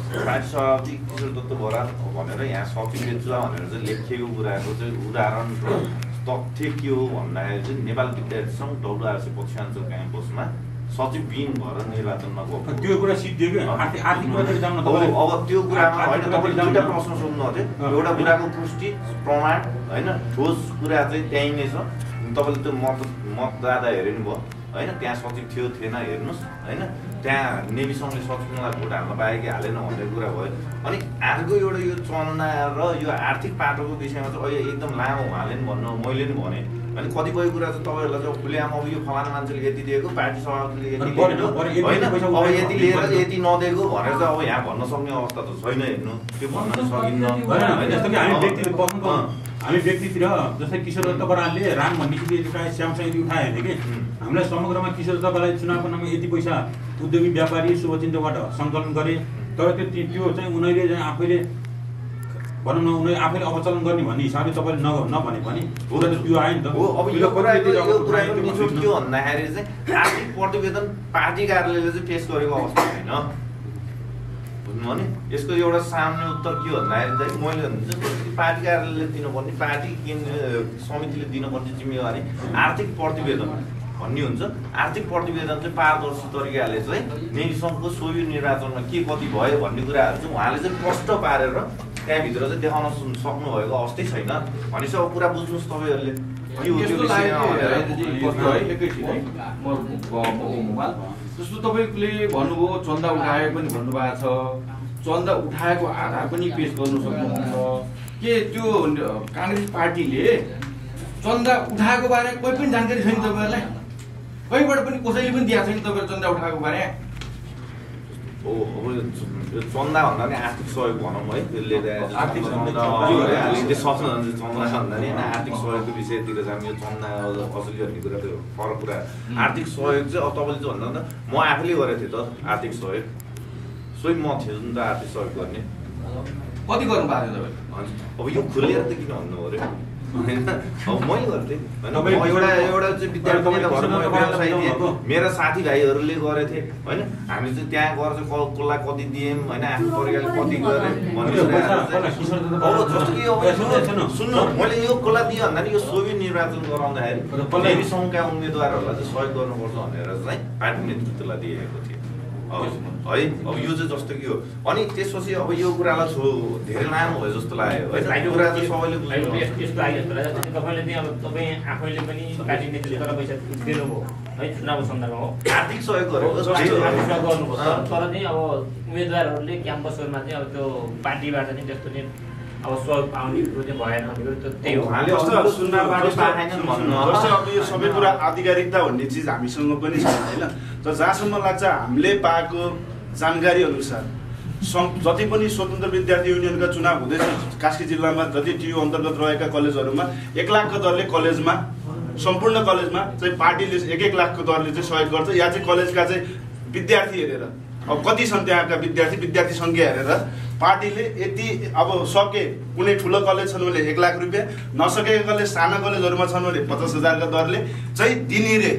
Party सभापति किशोर दत्त बराल भनेर यहाँ सचिव बेचुवा भनेर चाहिँ लेखिएको कुराको चाहिँ उदाहरण र तथ्य के हो भन्दाखेरि चाहिँ नेपाल विद्यार्थी सङ्घ WRC पश्चिमाञ्चल क्याम्पसमा सचिव विहीन भएर निर्वाचनमा गएको त्यो कुरा सिद्धियो कि आर्थिक बजेट जान्न तपाईले अब त्यो कुरामा होइन तपाईले दुईटा प्रश्न सोध्नुभयो एउटा कुराको पुष्टि प्रमाण होइन ठोस कुरा चाहिँ त्यही नै छ तपाईले त्यो मतदाता हेर्नु भयो होइन त्यहाँ सचिव थियो थिएन हेर्नुहोस् होइन त्यहाँ नेभी सङ्घले सचिवलाई भोट हाल्न पाए कि हालेन भन्ने कुरा भयो अनि अर्को एउटा यो चन्दा र यो आर्थिक पाटोको विषयमा चाहिँ अहिले एकदम लामो उहाँले पनि भन्नु मैले पनि भने अनि कतिपय कुरा चाहिँ तपाईँहरूलाई चाहिँ खुलेआम अब यो फलाना मान्छेले यति दिएको पार्टी सभापतिले यति लिएको होइन अब यति लिएर यति नदिएको भनेर चाहिँ अब यहाँ भन्न सक्ने अवस्था त छैन हेर्नु त्यो भन्न सकिन्न हामी व्यक्तितिर जस्तै किशोर दत्त बरालले राम भन्ने प्रायः स्यामसँग यति उठायो भने कि हामीलाई समग्रमा किशोर दत्त बरालले चुनावको नाममा यति पैसा उद्योगी व्यापारी शुभचिन्तकबाट सङ्कलन गरे तर त्यो चाहिँ उनीहरूले चाहिँ आफैले भनौँ न उनीहरूले आफैले अवचलन गर्ने भन्ने हिसाबले तपाईँले नभने पनि त्यो आयो नि त हो अब यो कुरा के भन्दाखेरि चाहिँ आर्थिक प्रतिवेदन पार्टी कार्यालयले चाहिँ पेश गरेको अवस्था छैन बुझ्नु भने यसको एउटा सामान्य उत्तर के भन्दाखेरि चाहिँ मैले भन्छु पार्टी कार्यालयले दिनुपर्ने पार्टी समितिले दिनुपर्ने जिम्मेवारी आर्थिक प्रतिवेदन भन्ने हुन्छ आर्थिक प्रतिवेदन चाहिँ पारदर्शी तरिकाले चाहिँ नेभी सङ्घको सोही निर्वाचनमा के कति भयो भन्ने कुराहरू चाहिँ उहाँले चाहिँ प्रष्ट पारेर त्यहाँभित्र चाहिँ देखाउन सक्नुभएको अवस्थै छैन भनेपछि अब कुरा बुझ्नुहोस् तपाईँहरूले जस्तो तपाईँले भन्नुभयो चन्दा उठाएको पनि भन्नुभएको छ चन्दा उठाएको आधार पनि पेश गर्नु सक्नुहुन्छ के त्यो काङ्ग्रेस पार्टीले चन्दा उठाएको बारे कोही पनि जानकारी छैन तपाईँहरूलाई कहीँबाट पनि कसैले पनि दिएको छैन तपाईँले चन्दा उठाएको बारे हो अब यो चन्दा भन्दा नि आर्थिक सहयोग भनौँ है त्यसले आर्थिक चन्दा भन्दा नि आर्थिक सहयोगको विषयतिर चाहिँ यो चन्दा असली भन्ने कुरा त्यो फरक कुरा आर्थिक सहयोग चाहिँ अब तपाईँले चाहिँ भन्दा म आफैले गरेको थिएँ त आर्थिक सहयोग स्वयं म थिएँ नि त आर्थिक सहयोग गर्ने कति गर्नु भएको थियो तपाईँले अब यो खुलेर त किन भन्नु पऱ्यो होइन अब मैले गर्थेँ होइन एउटा चाहिँ विद्यार्थी व्यवसाय थिएँ मेरा साथीभाइहरूले गरेको थिएँ होइन हामी चाहिँ त्यहाँ गएर चाहिँ कसलाई कति दियौँ होइन आफ्नो परिवारले कति गरेँ जस्तो कि अब सुन्नु मैले यो कसलाई दिएँ भन्दा नि यो सोही निर्वाचन गराउँदाखेरि नेभी सङ्घका उम्मेदवारहरूलाई चाहिँ सहयोग गर्नुपर्छ भनेर चाहिँ पार्टी नेतृत्वलाई दिएको थिएँ है अब यो चाहिँ जस्तो कि हो अनि त्यसपछि अब यो कुरालाई धेरै लामो भयो जस्तो लाग्यो है कुरा चाहिँ सबैले यस्तो आयो जस्तो लाग्छ तपाईँले चाहिँ अब तपाईँ आफैले पनि पार्टी नेतृत्वलाई पैसा दिनुभयो है चुनावको सन्दर्भमा हो आर्थिक सहयोग गरेको गर्नुपर्छ तर चाहिँ अब उम्मेदवारहरूले क्याम्पसहरूमा चाहिँ अब त्यो पार्टीबाट चाहिँ त्यस्तो चाहिँ अब सहयोग पाउने कुरो चाहिँ भएन भनेको त त्यही हो अब यो सबै कुरा आधिकारिकता भन्ने चिज हामीसँग पनि छ होइन तर जहाँसम्म लाग्छ हामीले पाएको जानकारी अनुसार जति पनि स्वतन्त्र विद्यार्थी युनियनका चुनाव हुँदैछ कास्की जिल्लामा जति टियु अन्तर्गत रहेका कलेजहरूमा 1 लाखको दरले कलेजमा सम्पूर्ण कलेजमा चाहिँ पार्टीले 1 लाखको दरले चाहिँ सहयोग गर्छ या चाहिँ कलेजका चाहिँ विद्यार्थी हेरेर अब कति छन् त्यहाँका विद्यार्थी सङ्ख्या हेरेर पार्टीले यति अब सके कुनै ठुलो कलेज छन् भने 1 लाख रुपियाँ नसकेको कलेज साना कलेजहरूमा छन् भने 50,000 का दरले चाहिँ दिने रे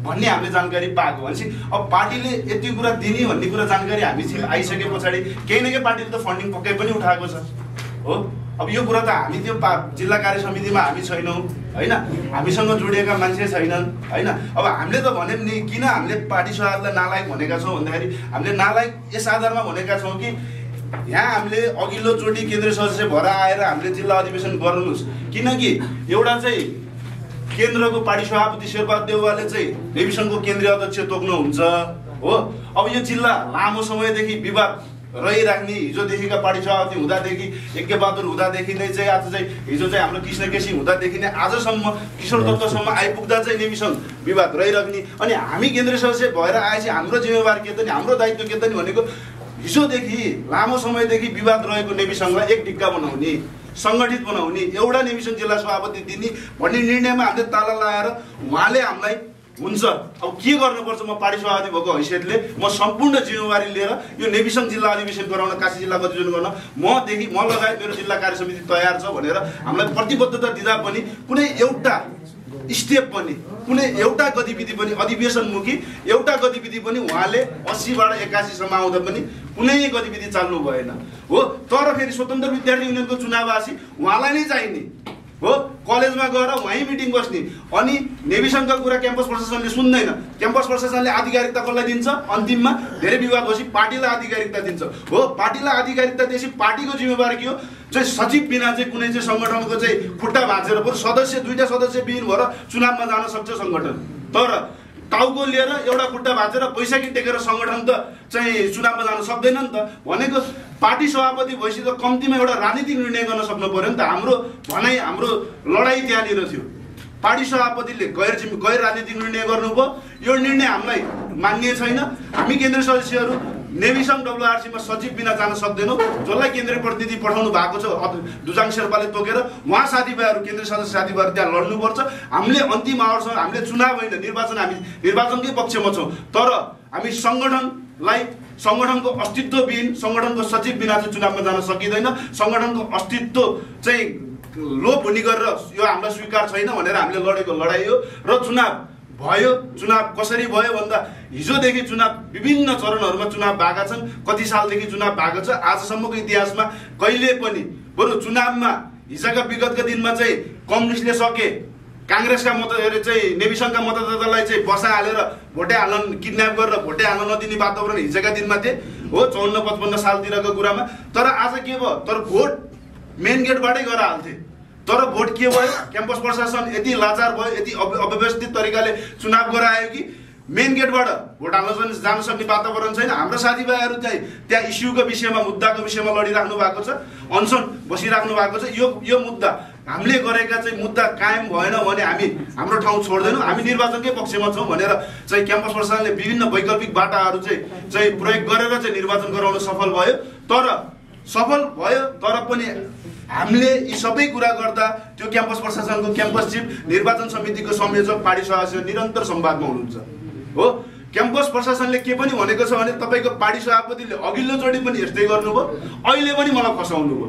भन्ने हामीले जानकारी पाएको भनेपछि अब पार्टीले यति कुरा दिने भन्ने कुरा जानकारी हामीसँग आइसके पछाडि केही न केही पार्टीले त फन्डिङ पक्कै पनि उठाएको छ हो अब यो कुरा त हामी त्यो जिल्ला कार्य समितिमा हामी छैनौँ होइन हामीसँग जोडिएका मान्छे छैनन् होइन अब हामीले त भन्यौँ नि किन हामीले पार्टी सभालाई नालायक भनेका छौँ भन्दाखेरि हामीले नालायक यस आधारमा भनेका छौँ कि यहाँ हामीले अघिल्लोचोटि केन्द्रीय सदस्य भएर आएर हामीले जिल्ला अधिवेशन गर्नुहोस् किनकि एउटा चाहिँ केन्द्रको पार्टी सभापति शेरबहादुर देउवाले चाहिँ नेभी सङ्घको केन्द्रीय अध्यक्ष तोक्नुहुन्छ हो अब यो जिल्ला लामो समयदेखि विवाद रहिराख्ने हिजोदेखिका पार्टी सभापति हुँदादेखि यज्ञबहादुर हुँदादेखि नै चाहिँ आज चाहिँ हिजो चाहिँ हाम्रो कृष्ण केसी हुँदादेखि नै आजसम्म किशोर दत्तसम्म आइपुग्दा चाहिँ नेभी सङ्घ विवाद रहिराख्ने अनि हामी केन्द्रीय सदस्य भएर आएपछि हाम्रो जिम्मेवारी के त नि हाम्रो दायित्व के त नि भनेको हिजोदेखि लामो समयदेखि विवाद रहेको नेभी सङ्घलाई एक ढिक्का बनाउने सङ्गठित बनाउने एउटा नेभी सङ्घ जिल्ला सभापति दिने भन्ने निर्णयमा हामीले ताला लगाएर उहाँले हामीलाई हुन्छ अब के गर्नुपर्छ म पार्टी सभापति भएको हैसियतले म सम्पूर्ण जिम्मेवारी लिएर यो नेभी सङ्घ जिल्ला अधिवेशन गराउन काशी जिल्लाको अधिवेशन गर्न म लगायत मेरो जिल्ला कार्य समिति तयार छ भनेर हामीलाई प्रतिबद्धता दिँदा पनि कुनै एउटा स्टेप पनि कुनै एउटा गतिविधि पनि अधिवेशनमुखी एउटा गतिविधि पनि उहाँले 80 बाट 81 सम्म आउँदा पनि कुनै गतिविधि चाल्नु भएन हो। तर फेरि स्वतन्त्र विद्यार्थी युनियनको चुनावपछि उहाँलाई नै चाहिने हो, कलेजमा गएर वहीँ मिटिङ बस्ने। अनि नेभिसङ्घका कुरा क्याम्पस प्रशासनले सुन्दैन, क्याम्पस प्रशासनले आधिकारिकता कसलाई दिन्छ, अन्तिममा धेरै विवाद भएपछि पार्टीलाई आधिकारिकता दिन्छ हो। पार्टीलाई आधिकारिकता दिएपछि पार्टीको जिम्मेवारी के हो, चाहिँ सचिव बिना चाहिँ कुनै चाहिँ सङ्गठनको चाहिँ खुट्टा भाँचेर बरु सदस्य 2टा सदस्य विहीन भएर चुनावमा जान सक्छ सङ्गठन। तर टाउको लिएर एउटा खुट्टा भाँचेर पैसाकी टेकेर सङ्गठन त चाहिँ चुनावमा जान सक्दैन नि त। भनेको पार्टी सभापति भएपछि त कम्तीमा एउटा राजनीतिक निर्णय गर्न सक्नु पर्यो नि त। हाम्रो भनाइ हाम्रो लडाइँ त्यहाँनिर थियो। पार्टी सभापतिले गैर राजनीतिक निर्णय गर्नुभयो, यो निर्णय हामीलाई मान्य छैन। हामी केन्द्रीय सदस्यहरू नेभिसङ्घ WRC मा सचिव बिना जान सक्दैनौँ। जसलाई केन्द्रीय प्रतिनिधि पठाउनु भएको छ दुजाङ शेर्पाले तोकेर उहाँ साथीभाइहरू केन्द्रीय सदस्य साथीभाइहरू त्यहाँ लड्नुपर्छ। हामीले अन्तिम आवरसम्म हामीले चुनाव होइन निर्वाचन, हामी निर्वाचनकै पक्षमा छौँ। तर हामी सङ्गठनलाई सङ्गठनको अस्तित्वविहीन सङ्गठनको सचिव बिना चाहिँ चुनावमा जान सकिँदैन। सङ्गठनको अस्तित्व चाहिँ लोप हुने गरेर यो हामीलाई स्वीकार छैन भनेर हामीले लडेको लडाइँ हो। र चुनाव भयो, चुनाव कसरी भयो भन्दा हिजोदेखि चुनाव विभिन्न चरणहरूमा चुनाव भएका छन्। कति सालदेखि चुनाव भएको छ, आजसम्मको इतिहासमा कहिले पनि बरु चुनावमा हिजोका विगतका दिनमा चाहिँ कम्युनिस्टले सके काङ्ग्रेसका चाहिँ नेभिसङ्घका मतदातालाई चाहिँ बसा हालेर भोटे हाल्न किडन्याप गरेर भोटे हाल्न नदिने वातावरण हिजोका दिनमा थिए हो, 54-55 सालतिरको कुरामा। तर आज के भयो, तर भोट मेन गेटबाटै गएर हाल्थे। तर भोट के भयो, क्याम्पस प्रशासन यति लाचार भयो, यति अव्यवस्थित तरिकाले चुनाव गरायो कि मेन गेटबाट भोट हाल्न जान सक्ने वातावरण छैन। हाम्रो साथीभाइहरू चाहिँ त्यहाँ इस्युको विषयमा मुद्दाको विषयमा लडिराख्नु भएको छ, अनसन बसिराख्नु भएको छ। यो मुद्दा हामीले गरेका चाहिँ मुद्दा कायम भएन भने हामी हाम्रो ठाउँ छोड्दैनौँ, हामी निर्वाचनकै पक्षमा छौँ भनेर चाहिँ क्याम्पस प्रशासनले विभिन्न वैकल्पिक बाटाहरू चाहिँ प्रयोग गरेर चाहिँ निर्वाचन गराउन सफल भयो। तर पनि हामीले यी सबै कुरा गर्दा त्यो क्याम्पस प्रशासनको क्याम्पस चिफ निर्वाचन समितिको संयोजक पार्टी सदस्य निरन्तर संवादमा हुनुहुन्छ हो। क्याम्पस प्रशासनले के पनि भनेको छ भने तपाईँको पार्टी सभापतिले अघिल्लोचोटि पनि यस्तै गर्नुभयो, अहिले पनि मलाई फसाउनु भयो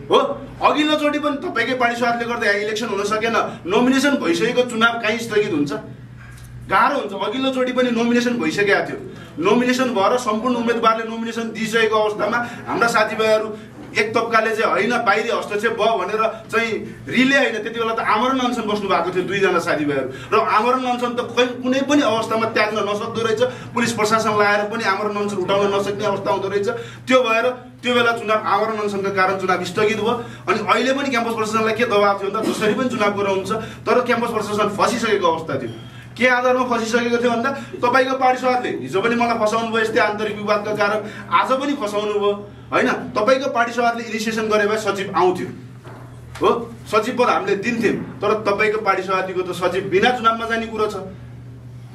हो। अघिल्लोचोटि पनि तपाईँकै पार्टी सभाले गर्दा यहाँ इलेक्सन हुन सकेन, नोमिनेसन भइसकेको चुनाव कहीँ स्थगित हुन्छ, गाह्रो हुन्छ। अघिल्लोचोटि पनि नोमिनेसन भइसकेको थियो, नोमिनेसन भएर सम्पूर्ण उम्मेदवारले नोमिनेसन दिइसकेको अवस्थामा हाम्रा साथीभाइहरू एक तबकाले चाहिँ होइन बाहिरी हस्तक्षेप भयो भनेर चाहिँ रिले होइन, त्यति बेला त आमरण अनसन बस्नु भएको थियो 2 जना साथीभाइहरू। र आमरण अनसन त कुनै पनि अवस्थामा त्याग्न नसक्दो रहेछ, पुलिस प्रशासन लगाएर पनि आमरण अनसन उठाउन नसक्ने अवस्था हुँदो रहेछ। त्यो भएर त्यो बेला चुनाव आमरण अनसनका कारण चुनाव स्थगित भयो। अनि अहिले पनि क्याम्पस प्रशासनलाई के दबाब थियो भन्दा जसरी पनि चुनाव गराउँछ, तर क्याम्पस प्रशासन फसिसकेको अवस्था थियो। के आधारमा फसिसकेको थियो भन्दा तपाईँको पार्टी सभाले हिजो पनि मलाई फसाउनु भयो यस्तै आन्तरिक विवादका कारण, आज पनि फसाउनु भयो होइन। तपाईँको पार्टी सभाले इनिसिएसन गरे भए सचिव आउँथ्यो हो, सचिव पद हामीले दिन्थ्यौँ। तर तपाईँको पार्टी सभातिको त सचिव बिना चुनावमा जाने कुरो छ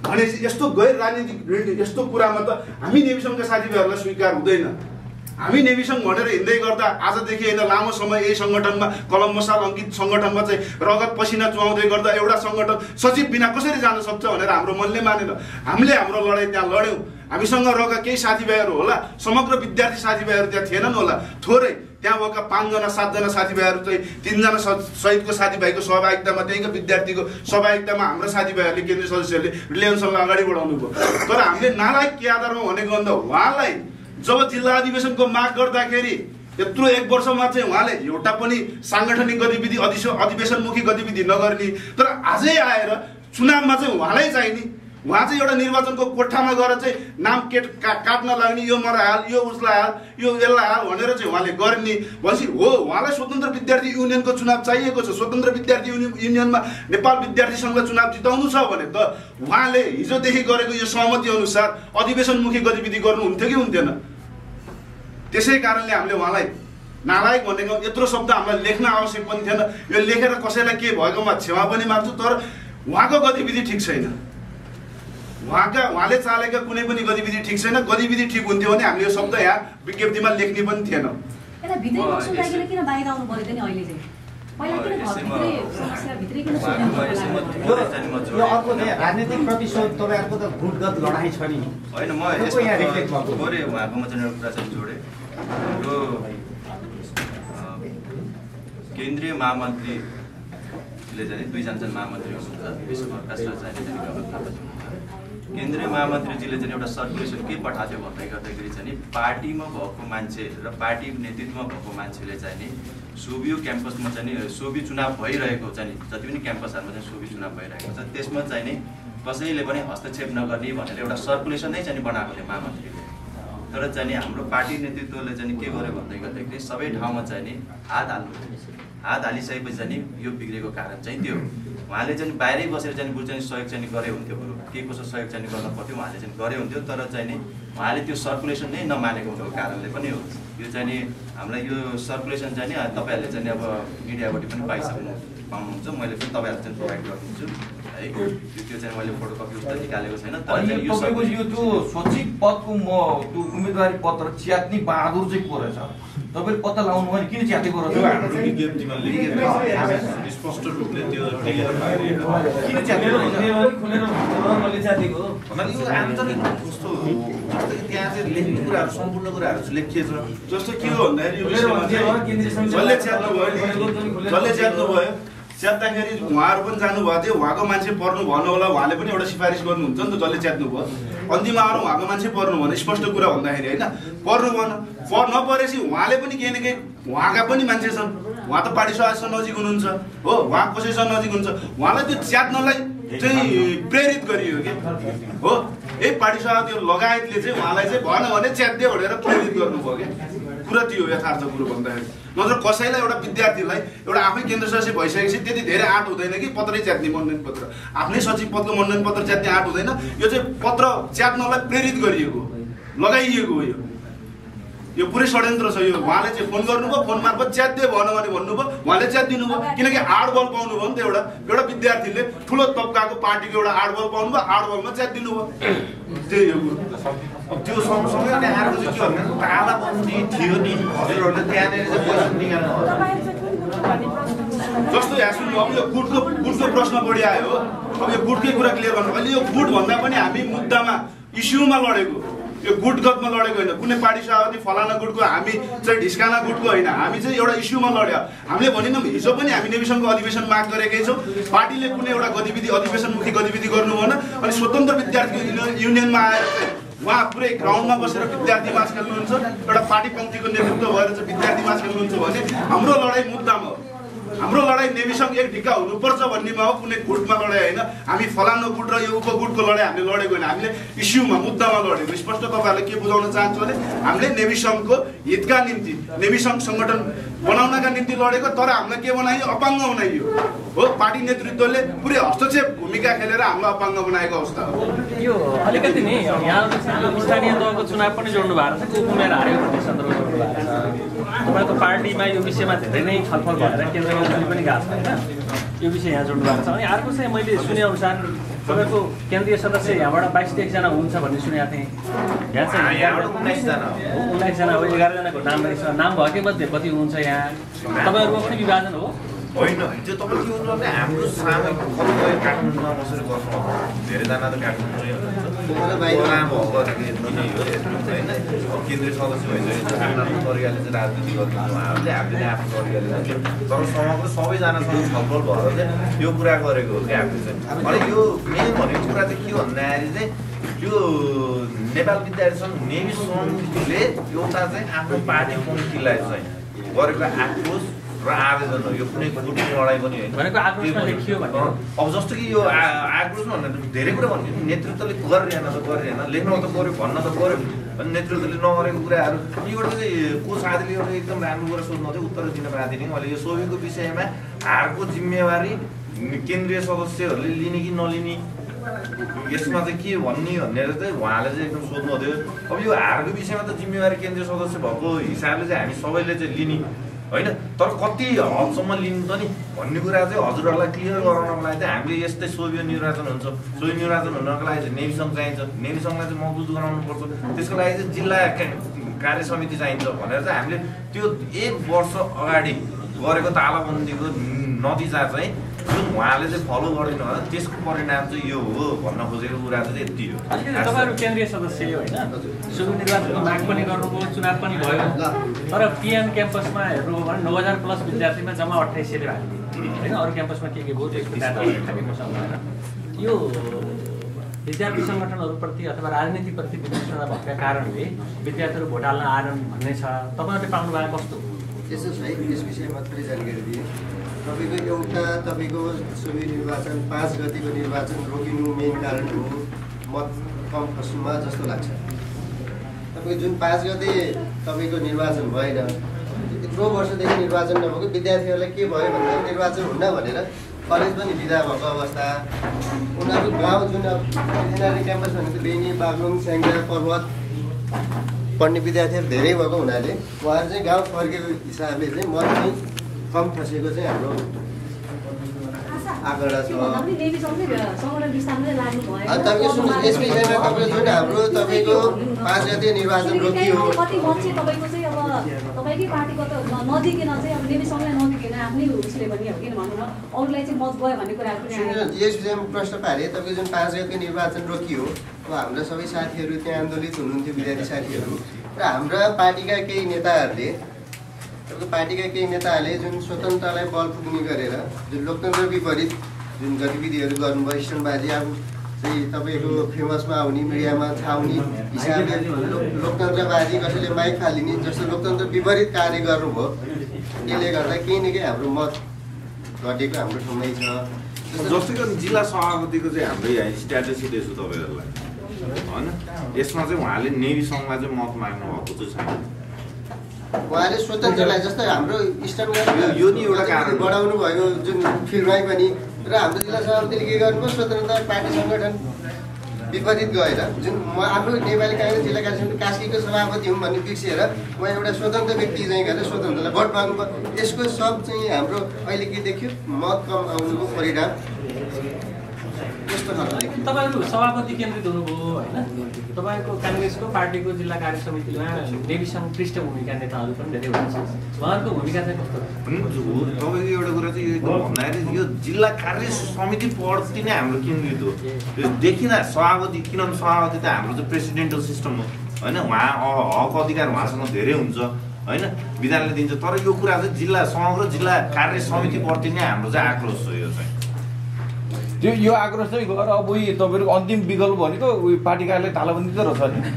भनेपछि यस्तो गैर राजनीतिक यस्तो कुरामा त हामी नेभिसङ्घका साथीभाइहरूलाई स्वीकार हुँदैन। हामी नेभिसङ्घ भनेर हिँड्दै गर्दा आजदेखि होइन लामो समय यही सङ्गठनमा कलम मसाल अङ्कित सङ्गठनमा चाहिँ रगत पसिना चुहाउँदै गर्दा एउटा सङ्गठन सचिव बिना कसरी जान सक्छ भनेर हाम्रो मनले मानेन। हामीले हाम्रो लडाइँ त्यहाँ लड्यौँ। हामीसँग रहेका केही साथीभाइहरू होला, समग्र विद्यार्थी साथीभाइहरू त्यहाँ थिएनन् होला, थोरै त्यहाँ भएका 5 जना 7 जना साथीभाइहरू चाहिँ 3 जना सहितको साथीभाइको सहभागितामा त्यहीँको विद्यार्थीको सहभागितामा हाम्रो साथीभाइहरूले केन्द्रीय सदस्यहरूले रिलेयन्सलाई अगाडि बढाउनु भयो। तर हामीले नालायक के आधारमा भनेको भन्दा उहाँलाई जब जिल्ला अधिवेशनको माग गर्दाखेरि यत्रो 1 वर्षमा चाहिँ उहाँले एउटा पनि साङ्गठनिक गतिविधि अधिवेशनमुखी गतिविधि नगर्ने, तर आजै आएर चुनावमा चाहिँ उहाँलाई चाहिने, उहाँ चाहिँ एउटा निर्वाचनको कोठामा गएर चाहिँ नाम काट्न लाग्ने, यो मलाई हाल, यो उसलाई हाल, यो यसलाई हाल भनेर चाहिँ उहाँले गर्ने भनेपछि हो। उहाँलाई स्वतन्त्र विद्यार्थी युनियनको चुनाव चाहिएको छ। स्वतन्त्र विद्यार्थी युनियनमा नेपाल विद्यार्थी सङ्घलाई चुनाव जिताउनु छ भने त उहाँले हिजोदेखि गरेको यो सहमति अनुसार अधिवेशनमुखी गतिविधि गर्नुहुन्थ्यो कि हुन्थेन। त्यसै कारणले हामीले उहाँलाई नालायक भनेको यत्रो शब्द हामीलाई लेख्न आवश्यक पनि थिएन। यो लेखेर कसैलाई के भएकोमा क्षमा पनि माग्छु, तर उहाँको गतिविधि ठिक छैन, उहाँले चालेका कुनै पनि गतिविधि ठिक छैन। गतिविधि ठिक हुन्थ्यो भने हामीले यो शब्द यहाँ विज्ञप्तिमा लेख्ने पनि थिएन। राजनीतिक प्रतिशोध तपाईँहरूको त गुटगत लडाइँ छ नि होइन। म यसमा थोरै उहाँकोमा चाहिँ एउटा कुरा चाहिँ जोडेँ। यो केन्द्रीय महामन्त्रीले ले चाहिँ 2 जना महामन्त्री हुनुहुन्छ विश्वप्रकाश आचार्य चाहिँ गगन थापाजी हुनुहुन्छ केन्द्रीय महामन्त्रीजीले चाहिँ एउटा सर्कुलेसन के पठाथ्यो भन्दै गर्दाखेरि चाहिँ पार्टीमा भएको मान्छे र पार्टी नेतृत्वमा भएको मान्छेले चाहिँ नि सोभियो क्याम्पसमा चाहिँ सोभि चुनाव भइरहेको चाहिँ जति पनि क्याम्पसहरुमा चाहिँ सोभि चुनाव भइरहेको छ त्यसमा चाहिँ नि कसैले पनि हस्तक्षेप नगर्ने भनेर एउटा सर्कुलेसन नै चाहिँ बनाएको थियो महामन्त्रीले तर चाहिँ हाम्रो पार्टी नेतृत्वले चाहिँ के गर्यो भन्दै गर्दाखेरि सबै ठाउँमा चाहिँ नि हात हालिसकेपछि चाहिँ यो बिग्रेको कारण चाहिँ त्यो उहाँले चाहिँ बाहिरै बसेर चाहिँ बरु चाहिँ सहयोग चाहिँ गरे हुन्थ्यो बरु के कसो सहयोग चाहिँ गर्न पर्थ्यो उहाँले चाहिँ गरे हुन्थ्यो तर चाहिँ नि उहाँले त्यो सर्कुलेसन नै नमानेको हुनुको कारणले पनि हो यो चाहिँ नि हामीलाई यो सर्कुलेसन चाहिँ नि तपाईहरुले चाहिँ अब मिडियाबाट पनि पाउनुहुन्छ मैले पनि तपाईहरुलाई चाहिँ प्रोभाइड गरिदिन्छु है त्यो चाहिँ मैले फोटोकपी उस्तो निकालेको छैन तर चाहिँ यो तपाईको यो त्यो सचिव पदको त्यो उम्मेदवारी पत्र च्यात्ने बहादुर चाहिँ को रहेछ तपाईले पत्ता लाउनु भने किन च्यातेको रहेछ हाम्रो विज्ञप्तिमा लेखेको स्पष्ट रूपले त्यो किन च्यातेको खुलेर मैले च्यातेको भन्नाले यो आन्तरिक कस्तो त्यहाँ चाहिँ लेख्ने कुराहरु सम्पूर्ण कुराहरु लेखिएको छ जस्तो के हो भन्दाखेरि यो जसले च्यात्नु भयो च्यात्दाखेरि उहाँहरू पनि जानुभएको थियो उहाँको मान्छे पर्नु भन्नु होला उहाँले पनि एउटा सिफारिस गर्नुहुन्छ नि त जसले च्यात्नु भयो अन्तिममा आएर उहाँको मान्छे पर्नु भने स्पष्ट कुरा भन्दाखेरि होइन पर्नु भएन नपरेपछि उहाँले पनि केही न केही उहाँका पनि मान्छे छन् उहाँ त पार्टी सदस्य नजिक हुनुहुन्छ हो उहाँ कसैसँग नजिक हुन्छ उहाँलाई त्यो च्यात्नलाई चाहिँ प्रेरित गरियो कि हो यही पार्टी सदस्य लगायतले चाहिँ उहाँलाई चाहिँ भएन भने च्यात्दियो भनेर प्रेरित गर्नुभयो क्या कुरा त्यो यथार्थ कुरो भन्दाखेरि नत्र कसैलाई एउटा विद्यार्थीलाई एउटा आफै केन्द्र सदस्य भइसकेपछि त्यति धेरै आँट हुँदैन कि पत्रै च्यात्ने मनोनयन पत्र आफ्नै सचिव पदको मनोनयन पत्र च्यात्ने आँट हुँदैन यो चाहिँ पत्र च्यात्नलाई प्रेरित गरिएको लगाइएको हो यो पुरै षड्यन्त्र छ यो उहाँले चाहिँ फोन गर्नुभयो फोन मार्फत च्यात्दियो भन भने भन्नुभयो उहाँले च्यात्दिनु भयो किनकि आड बल पाउनुभयो नि त एउटा विद्यार्थीले ठुलो तबकाको पार्टीको एउटा आड बल पाउनुभयो आड बलमा च्यात्दिनु भयो त्यही हो अब त्यो सँगसँगै अनि अर्को चाहिँ के भन्नु तालाबन्दी थियो नि हजुरहरूले त्यहाँनिर चाहिँ पैसा निकाल्नु जस्तो यहाँ सुन्नु अब यो गुटको प्रश्न बढी आयो अब यो गुटकै कुरा क्लियर गर्नु अहिले यो गुट भन्दा पनि हामी मुद्दामा इस्युमा लडेको यो गुटगतमा लडेको होइन कुनै पार्टी सभापति फलाना गुटको हामी चाहिँ ढिस्काना गुटको होइन हामी चाहिँ एउटा इस्युमा लड्यो हामीले भनिनौँ हिजो पनि हामी नेविसङ्घको अधिवेशन माग गरेकै छौँ पार्टीले कुनै एउटा गतिविधि अधिवेशनमुखी गतिविधि गर्नु भएन अनि स्वतन्त्र विद्यार्थी युनियनमा आएर चाहिँ उहाँ पुरै ग्राउन्डमा बसेर विद्यार्थी माझ खेल्नुहुन्छ एउटा पार्टी पङ्क्तिको नेतृत्व भएर चाहिँ विद्यार्थी माझ खेल्नुहुन्छ भने हाम्रो लडाइँ मुद्दामा हो हाम्रो लडाइँ नेविसङ्घ एक ढिक्का हुनुपर्छ भन्नेमा हो कुनै गुटमा लडाइँ होइन हामी फलानो गुट र यो उपगुटको लडाइँ हामीले लडेको होइन हामीले इस्युमा मुद्दामा लडेको स्पष्ट तपाईँहरूले के बुझाउन चाहन्छु भने हामीले नेविसङ्घको हितका निम्ति नेविसङ्घ सङ्गठन बनाउनका निम्ति लडेको तर हामीलाई के बनाइयो अपाङ्ग बनाइयो हो पार्टी नेतृत्वले पुरै हस्तक्षेप भूमिका खेलेर हामीलाई अपाङ्ग बनाएको अवस्था हो यो अलिकति नि यहाँ स्थानीय तहको चुनाव पनि जोड्नु भएको छ को उमेर हारेको भन्ने सन्दर्भमा जोड्नु भएको छ तपाईँको पार्टीमा यो विषयमा धेरै नै छलफल भएर केन्द्र मन्त्री पनि गएको छ होइन यो विषय यहाँ जोड्नु भएको छ अनि अर्को चाहिँ मैले सुनेअनुसार तपाईँको केन्द्रीय सदस्य यहाँबाट 22 ते 1 जना हुन्छ भन्ने सुनेको थिएँ यहाँ चाहिँ 19 जना हो 11 जनाको नाम रहेछ नाम भएकै मध्ये कति हुन्छ यहाँ तपाईँहरूको पनि विभाजन हो होइन त्यो तपाईँ के भन्नु भने हाम्रो सामूहिक काठमाडौँमा बसेर गर्नु धेरैजना त काठमाडौँमै होइन केन्द्रीय सदस्य भइसकेको आफ्नो तरिकाले चाहिँ राजनीति गर्नु उहाँहरूले हामीले आफ्नो तरिकाले तर समग्र सबैजनासँग छलफल भएर चाहिँ यो कुरा गरेको हो कि हामीले चाहिँ अनि यो मेन भनेको कुरा चाहिँ के भन्दाखेरि चाहिँ यो नेपाल विद्यार्थी सङ्घ नेवी समितिले एउटा चाहिँ आफ्नो पार्टी पङ्क्तिलाई चाहिँ गरेको आक्रोश र आवेदन हो यो कुनै गुटको लडाइँ पनि होइन अब जस्तो कि यो आक्रोश भन्दा धेरै कुरा भन्ने नेतृत्वले गरिरहेन त गरिरहेन लेख्न त गऱ्यो भन्न त गऱ्यो अनि नेतृत्वले नगरेको कुराहरू एउटा चाहिँ को साथीले एउटा एकदम राम्रो कुरा सोध्नु थियो उत्तर दिन पाएको थिएँ मैले यो सोभीको विषयमा हारको जिम्मेवारी केन्द्रीय सदस्यहरूले लिने कि नलिने यसमा चाहिँ के भन्ने भनेर चाहिँ उहाँले चाहिँ एकदम सोध्नु थियो अब यो हारको विषयमा त जिम्मेवारी केन्द्रीय सदस्य भएको हिसाबले चाहिँ हामी सबैले चाहिँ लिने होइन तर कति हदसम्म लिनु त नि भन्ने कुरा चाहिँ हजुरहरूलाई क्लियर गराउनको लागि चाहिँ हामीले यस्तै सोभियो निर्वाचन हुन्छ सोभियो निर्वाचन हुनको लागि चाहिँ नेविसङ्घ चाहिन्छ नेविसङ्घलाई चाहिँ मजबुत गराउनुपर्छ त्यसको लागि चाहिँ जिल्ला कार्य समिति चाहिन्छ भनेर चाहिँ हामीले त्यो 1 वर्ष अगाडि गरेको तालाबन्दीको नतिजा चाहिँ जुन उहाँले चाहिँ फलो गरिदिनु होला त्यसको परिणाम चाहिँ यो हो भन्न खोजेको कुरा चाहिँ यति हो। तपाईँहरू केन्द्रीय सदस्य होइन, सुरु निर्वाचनको माग पनि गर्नुभयो, चुनाव पनि भयो, तर पिएम क्याम्पसमा हेर्नु हो भने 9000+ विद्यार्थीमा जम्मा 2800ले भाग लियो होइन। अरू क्याम्पसमा के भयो त्यसको डाटा थाकेको छ होइन। यो विद्यार्थी सङ्गठनहरूप्रति अथवा राजनीतिप्रति विवेचना भएका कारणले विद्यार्थीहरू भोट हाल्न आएनन् भन्ने छ। तपाईँहरूले पाउनु भएको कस्तो हो? यसो छ है, यस विषयमा थोरै जानकारी दिएँ। तपाईँको एउटा तपाईँको सुबे निर्वाचन 5 गतिको निर्वाचन रोकिनु मेन कारण हो मत कम खस्नुमा जस्तो लाग्छ। तपाईँको जुन 5 गते तपाईँको निर्वाचन भएन, यत्रो वर्षदेखि निर्वाचन नभएको विद्यार्थीहरूलाई के भयो भन्दा निर्वाचन हुन्न भनेर कलेज पनि बिदा भएको अवस्था। उनीहरू गाउँ जुन इन्जिनियरिङ क्याम्पस भनेको बेनी, बागलुङ, स्याङ्जा, पर्वत पढ्ने विद्यार्थीहरू धेरै भएको हुनाले उहाँहरू चाहिँ गाउँ फर्केको हिसाबले चाहिँ मत चाहिँ कम खसेको चाहिँ हाम्रो आँकडा छ। तपाईँको सुन्नुहोस्, यस विषयमा तपाईँको जुन हाम्रो तपाईँको 5 गते निर्वाचन रोकियो, कति मान्छे तपाईँको चाहिँ अब तपाईँकै पार्टीको त नदिकन चाहिँ अब नेविसँगलाई नदिकन आफ्नै उसले पनि हो किन भन्नु न अरूलाई चाहिँ मत गयो भन्ने कुरा पनि यस विषयमा प्रश्न पारे। तपाईँको जुन 5 गते निर्वाचन रोकियो, अब हाम्रा सबै साथीहरू त्यहाँ आन्दोलित हुनुहुन्थ्यो, विद्यार्थी साथीहरू र हाम्रा पार्टीका केही नेताहरूले जुन स्वतन्त्रतालाई बल पुग्ने गरेर जुन लोकतन्त्र विपरीत जुन गतिविधिहरू गर्नुभयो, स्टनबाजी आफू चाहिँ तपाईँको फेमसमा आउने, मिडियामा छाउने हिसाबले लोकतन्त्रवादी कसैले माइक फालिने जस्तो लोकतन्त्र विपरीत कार्य गर्नुभयो। त्यसले गर्दा केही न केही हाम्रो मत घटेको हाम्रो ठाउँमै छ। जस्तै गरी जिल्ला सभापतिको चाहिँ हाम्रो यहाँ स्ट्याटस दिएछु तपाईँहरूलाई होइन। यसमा चाहिँ उहाँले नेभी सङ्घलाई चाहिँ मत माग्नु भएको चाहिँ छैन। उहाँले स्वतन्त्रलाई जस्तै हाम्रो यो नि एउटा कारण बढाउनु भयो जुन फिल्डमै पनि, र हाम्रो जिल्ला सभापतिले के गर्नुभयो स्वतन्त्रता पार्टी सङ्गठन विपरीत गएर जुन म आफू नेपाली काङ्ग्रेस जिल्ला कार्यसमिति कास्कीको सभापति हुँ भन्ने बिर्सिएर उहाँ एउटा स्वतन्त्र व्यक्ति चाहिँ गरेर स्वतन्त्रलाई भोट माग्नुभयो। यसको सब चाहिँ हाम्रो अहिले के देखियो मत कम आउनुको परिणाम यस्तो खालको देखियो। तपाईँहरू सभापति केन्द्रित हुनुभयो होइन। तपाईँको काङ्ग्रेसको पार्टीको जिल्ला कार्य समितिमा नेविसँग पृष्ठभूमिका नेताहरू पनि धेरै हुनुहुन्छ, उहाँहरूको भूमिका चाहिँ कस्तो? तपाईँको एउटा कुरा चाहिँ यो भन्दाखेरि यो जिल्ला कार्य समिति प्रति नै हाम्रो केन्द्रित हो। यो देखिँदा सभापति किनभने सभापति त हाम्रो चाहिँ प्रेसिडेन्टल सिस्टम हो होइन। उहाँ हक अधिकार उहाँसँग धेरै हुन्छ होइन, विधानले दिन्छ। तर यो कुरा चाहिँ जिल्ला समग्र जिल्ला कार्य समितिप्रति नै हाम्रो चाहिँ आक्रोश छ। यो चाहिँ यो आक्रोश चाहिँ गएर अब उयो तपाईँहरूको अन्तिम विकल्प भनेको उयो पार्टी कार्यालय तालाबन्दी त रहेछ नि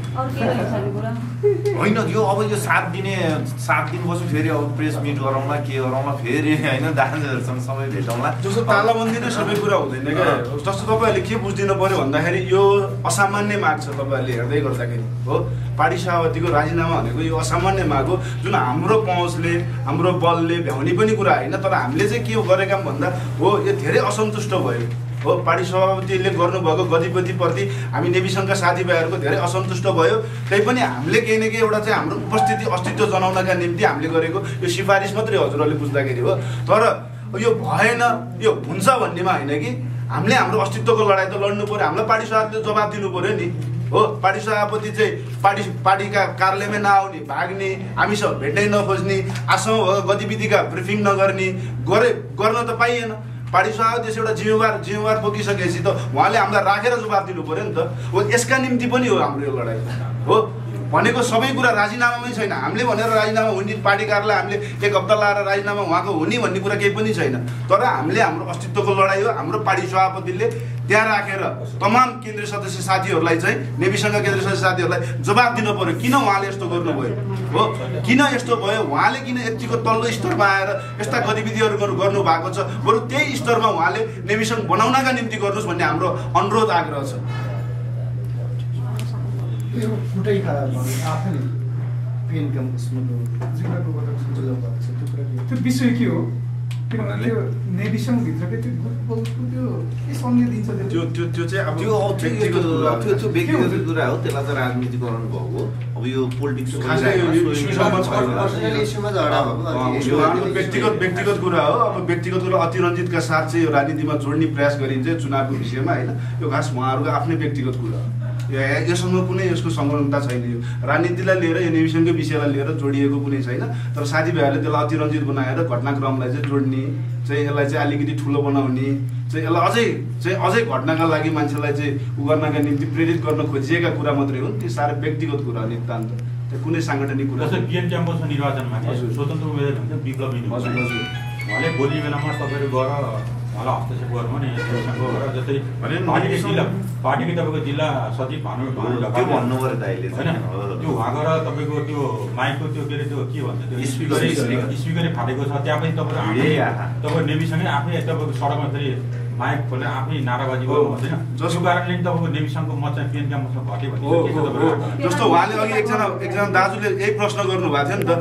होइन। यो अब यो 7 दिनपछि फेरि अब प्रेस मिट गरौँला के गरौँला फेरि होइन, दाजुहरूसँग सबै भेटौँला। जस्तो तालाबन्दी नै सबै कुरा हुँदैन क्या। जस्तो तपाईँहरूले के बुझिदिनु पर्यो भन्दाखेरि यो असामान्य माग छ। तपाईँहरूले हेर्दै गर्दाखेरि हो पार्टी सभापतिको राजीनामा भनेको यो असामान्य माग हो जुन हाम्रो पहुँचले हाम्रो बलले भ्याउने पनि कुरा होइन। तर हामीले चाहिँ के गरेका भन्दा हो यो धेरै असन्तुष्ट भयो हो पार्टी सभापतिले गर्नुभएको गतिविधिप्रति हामी नेविसँगका साथीभाइहरूको धेरै असन्तुष्ट भयो। त्यही पनि हामीले केही न केही एउटा चाहिँ हाम्रो उपस्थिति अस्तित्व जनाउनका निम्ति हामीले गरेको यो सिफारिस मात्रै हजुरहरूले बुझ्दाखेरि हो। तर यो भएन, यो हुन्छ भन्नेमा होइन कि हामीले हाम्रो अस्तित्वको लडाइँ त लड्नु पऱ्यो। हामीलाई पार्टी सभापतिले जवाब दिनु पऱ्यो नि हो। पार्टी सभापति चाहिँ पार्टीका कार्यालयमै नआउने, भाग्ने, हामीसँग भेट्नै नखोज्ने, आसँग गतिविधिका ब्रिफिङ नगर्ने गर्न त पाइएन। पार्टी सभापति एउटा जिम्मेवार बोकिसकेपछि त उहाँले हामीलाई राखेर जवाब दिनु पऱ्यो नि त हो। यसका निम्ति पनि हो हाम्रो यो लडाइँ हो। भनेको सबै कुरा राजीनामामै छैन। हामीले भनेर राजीनामा हुने पार्टी कार्यालय हामीले 1 हप्ता लाएर राजीनामा उहाँको हुने भन्ने कुरा केही पनि छैन। तर हामीले हाम्रो अस्तित्वको लडाइँ हो। हाम्रो पार्टी सभापतिले त्यहाँ राखेर तमाम केन्द्रीय सदस्य साथीहरूलाई चाहिँ नेविसँगका केन्द्रीय सदस्य साथीहरूलाई जवाब दिनु पर्यो किन उहाँले यस्तो गर्नुभयो हो, किन यस्तो भयो, उहाँले किन यतिको तल्लो स्तरमा आएर यस्ता गतिविधिहरू गर्नु भएको छ। बरु त्यही स्तरमा उहाँले नेविसँग बनाउनका निम्ति गर्नुहोस् भन्ने हाम्रो अनुरोध आग्रह छ। यो कुटै आफ्नै पिएन क्याम्पसमा जिल्लाको त्यो विषय के हो? किनभने त्यो नेविसँग भित्रकै त्यो के सङ्घले दिन्छ त्यो चाहिँ अब त्यो व्यक्तिगत कुरा हो। त्यसलाई चाहिँ राजनीतिकरण भएको। अब यो पोलिटिक्स व्यक्तिगत कुरा हो। अब व्यक्तिगत कुरा अतिरञ्जितका साथ चाहिँ यो राजनीतिमा जोड्ने प्रयास गरिन्छ चुनावको विषयमा होइन। यो खास उहाँहरूको आफ्नै व्यक्तिगत कुरा हो। योसँग कुनै यसको संलग्नता छैन। यो राजनीतिलाई लिएर यो नेभिसङकै विषयलाई लिएर जोडिएको कुनै छैन। तर साथीभाइहरूले त्यसलाई अतिरञ्जित बनाएर घटनाक्रमलाई चाहिँ जोड्ने चाहिँ यसलाई चाहिँ अलिकति ठुलो बनाउने चाहिँ यसलाई अझै घटनाका लागि मान्छेलाई चाहिँ उ गर्नका निम्ति प्रेरित गर्न खोजिएका कुरा मात्रै हुन्। ती साह्रै व्यक्तिगत कुरा नितान्त, त्यो कुनै साङ्गठनिक कुरा। जस्तै बिएन क्याम्पसको निर्वाचनमा स्वतन्त्र उम्मेदवार हुन्छ विप्लव लिनु उहाँले बोल्ने बेलामा तपाईँहरू गएर उहाँलाई हस्तक्षेप गर्नु नि जस्तै पार्टीकै तपाईँको जिल्ला सचिव भानु त्यो भन्नुभयो दाइले होइन त्यो उहाँ गएर तपाईँको त्यो माइकको त्यो के अरे त्यो के भन्छ त्यो स्पिकरै फाटेको छ। त्यहाँ पनि तपाईँ नेभिसँगै आफै तपाईँको सडकमा फेरि माइक खोलेर आफै नाराबाजी गर्नु हुँदैन। जसको कारणले तपाईँको नेभिसँगको मत चाहिँ पिएन क्याम्पसमा घट्यो भने जस्तो उहाँले अघि एकजना दाजुले यही प्रश्न गर्नुभएको थियो नि त,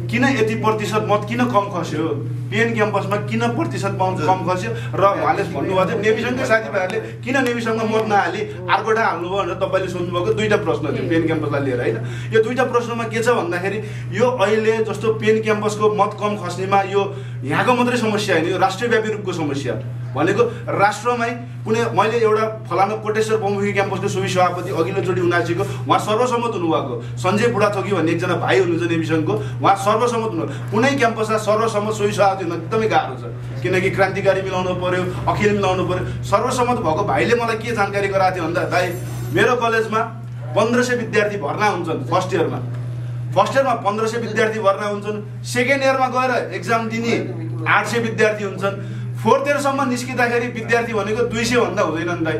किन यति प्रतिशत मत किन कम खस्यो, पिएन क्याम्पसमा किन प्रतिशत कम खस्यो र उहाँले भन्नुभएको थियो नेभिसँगकै साथीभाइहरूले किन नेभिसँगमा मत नहाली अर्को ठाउँ हाल्नुभयो भनेर तपाईँले सोध्नुभएको दुईवटा प्रश्न थियो पिएन क्याम्पसलाई लिएर होइन। यो दुईवटा प्रश्नमा के छ भन्दाखेरि यो अहिले जस्तो पिएन क्याम्पसको मत कम खस्नेमा यो यहाँको मात्रै समस्या होइन, यो राष्ट्रव्यापी रूपको समस्या भनेको राष्ट्रमै कुनै मैले एउटा फलाना कोटेश्वर बहुमुखी क्याम्पसको सुवि सभापति अघिल्लो चोटि उनासीको उहाँ सर्वसम्मत हुनुभएको, सञ्जय बुढाथोकी भन्ने एकजना भाइ हुनुहुन्छ नेभिसँगको, उहाँ सर्वसम्मत हुनुभयो। कुनै क्याम्पसमा सर्वसम्मत सुवि सभापति हुन एकदमै गाह्रो छ, किनकि क्रान्तिकारी मिलाउनु पर्यो, अखिल मिलाउनु पर्यो। सर्वसम्मत भएको भाइले मलाई के जानकारी गराएको थियो भन्दा दाइ मेरो कलेजमा 1500 विद्यार्थी भर्ना हुन्छन् फर्स्ट इयरमा 1500 विद्यार्थी भर्ना हुन्छन्, सेकेन्ड इयरमा गएर एक्जाम दिने 800 विद्यार्थी हुन्छन्, फोर्थ इयरसम्म निस्किँदाखेरि विद्यार्थी भनेको 200 भन्दा हुँदैनन् दाइ।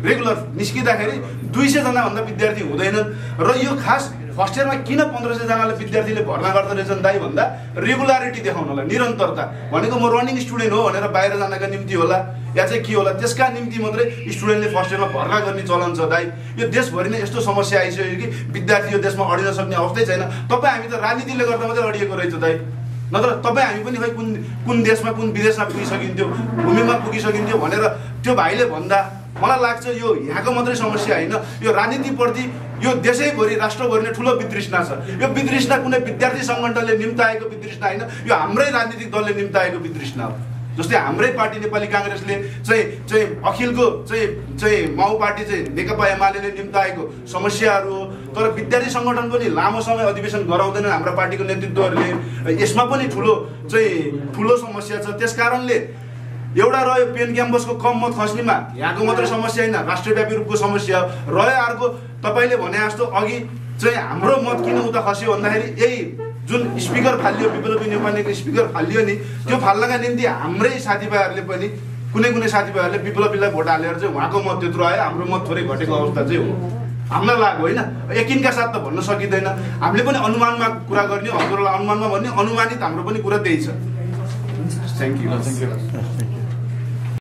रेगुलर निस्किँदाखेरि 200 जनाभन्दा विद्यार्थी हुँदैनन्। र यो खास फर्स्ट इयरमा किन 1500 जनाले विद्यार्थीले भर्ना गर्दो रहेछन् दाइ भन्दा रेगुलारिटी देखाउनलाई, निरन्तरता भनेको म रनिङ स्टुडेन्ट हो भनेर बाहिर जानका निम्ति होला या चाहिँ के होला, त्यसका निम्ति मात्रै स्टुडेन्टले फर्स्ट इयरमा भर्ना गर्ने चलन छ दाइ। यो देशभरि नै यस्तो समस्या आइसक्यो कि विद्यार्थी यो देशमा अडिन सक्ने अवस्थै छैन। तपाईँ हामी त राजनीतिले गर्दा मात्रै अडिएको रहेछ दाइ, नत्र तपाईँ हामी पनि खै कुन देशमा कुन विदेशमा पुगिसकिन्थ्यो, भूमिमा पुगिसकिन्थ्यो भनेर त्यो भाइले भन्दा मलाई लाग्छ यो यहाँको मात्रै समस्या होइन, यो राजनीतिप्रति यो देशैभरि राष्ट्रभरि नै ठुलो वितृष्णा छ। यो वितृष्णा कुनै विद्यार्थी सङ्गठनले निम्ताएको वितृष्णा होइन, यो हाम्रै राजनीतिक दलले निम्ताएको वितृष्णा हो। जस्तै हाम्रै पार्टी नेपाली काङ्ग्रेसले चाहिँ अखिलको चाहिँ माओ पार्टी चाहिँ नेकपा एमाले निम्ताएको समस्याहरू हो। तर विद्यार्थी सङ्गठन पनि लामो समय अधिवेशन गराउँदैनन् हाम्रा पार्टीको नेतृत्वहरूले, यसमा पनि ठुलो समस्या छ। त्यस कारणले एउटा रह्यो पिएन क्याम्पसको कम मत खस्नेमा यहाँको मात्रै समस्या होइन, राष्ट्रव्यापी रूपको समस्या रह्यो। अर्को तपाईँले भने जस्तो अघि चाहिँ हाम्रो मत किन उता खस्यो भन्दाखेरि यही जुन स्पिकर फालियो, विप्लवी नेपालीको स्पिकर फालियो नि, त्यो फाल्नका निम्ति हाम्रै साथीभाइहरूले पनि कुनै साथीभाइहरूले विप्लवीलाई भोट हालेर चाहिँ उहाँको मत त्यत्रो आयो, हाम्रो मत थोरै घटेको अवस्था चाहिँ हो। हामीलाई लाग्यो होइन, यकिनका साथ त भन्न सकिँदैन, हामीले पनि अनुमानमा कुरा गर्ने, हजुरलाई अनुमानमा भन्ने, अनुमानित हाम्रो पनि कुरा त्यही छ। Thank you.